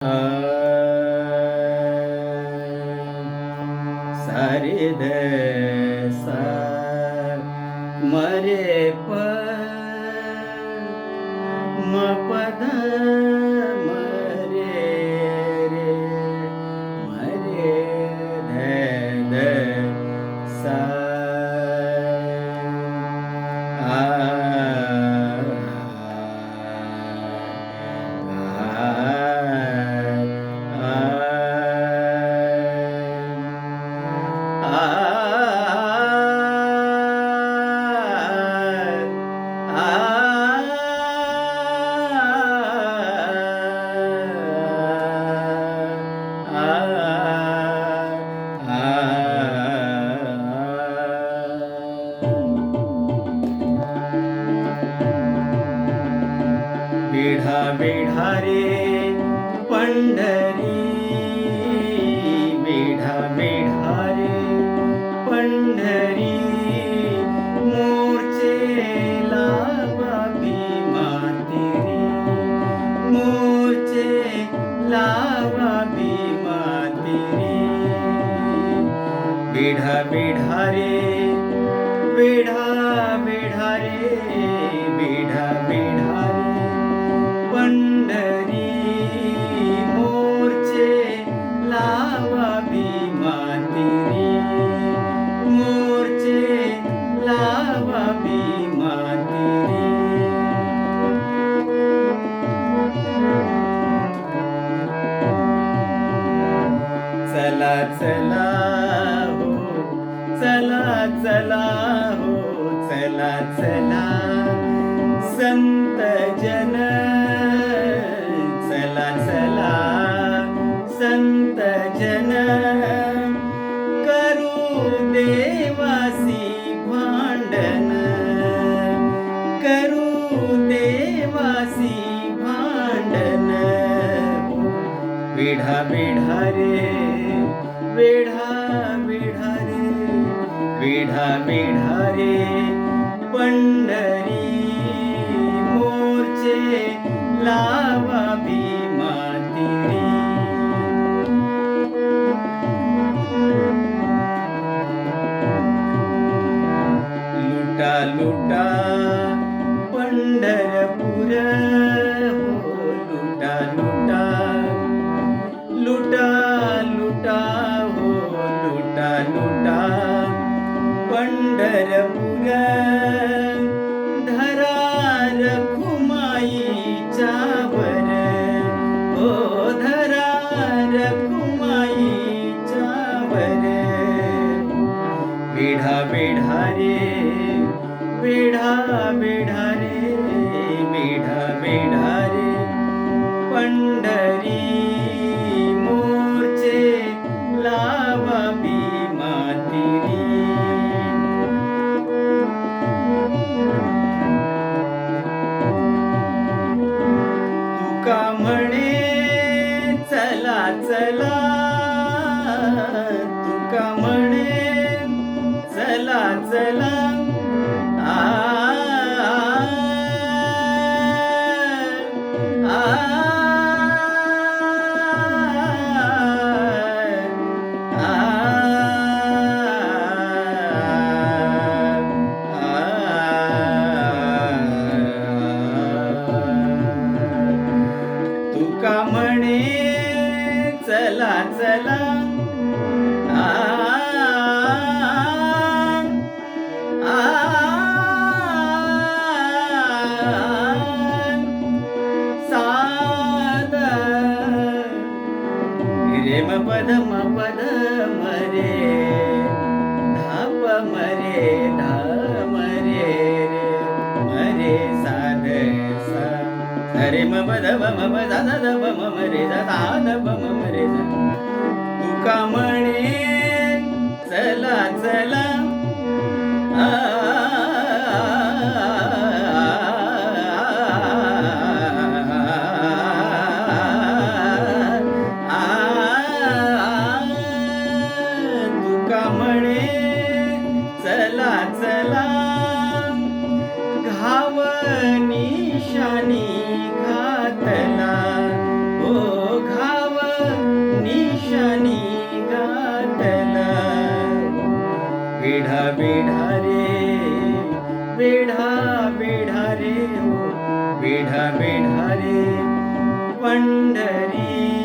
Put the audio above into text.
सारे द सा मरे प म पद मरे रे मरे ध सा आ वेढा वेढा रे पंढरी वेढा वेढा रे पंढरी मोर्चे लावा भीमा तेरी मोर्चे लावा भीमा तेरी वेढा वेढा रे वेढा वेढा रे वेढा वेढा रे पंढरी मोर्चे लावा भीमा तेरी मोर्चे लावा भीमा तेरी चला चला हो चला चला हो चला चला संत जन चला चला संत जन करू देवासी भांडण करू देवासी भांडण वेढा वेढा रे वेढा वेढा रे वेढा वेढा रे पंढरी मोर्चे लावा भीमा तेरी लुटा लुटा पंढरपूर हो लुटा लुटा लुटा लुटा हो लुटा लुटा पंढरपूर धरा रखुमाईच्या वर हो धरा रखुमाईच्या वर वेढा वेढा रे वेढा वेढा रे वेढा वेढा रे पंढरी मोर्चे लावा भीमा तेरी तुका म्हणे चला चला तुका म्हणे चला चला तुका म्हणे चला चला साद रे म पद मरे धाप मरे धाम रे मरे साध सा अरे म पद म दा दा म रे दा दा म रे दा तुका म्हणे चला चला तुका म्हणे चला चला घाव निशाणी घातला ओ घा वेढा वेढा रे पंढरी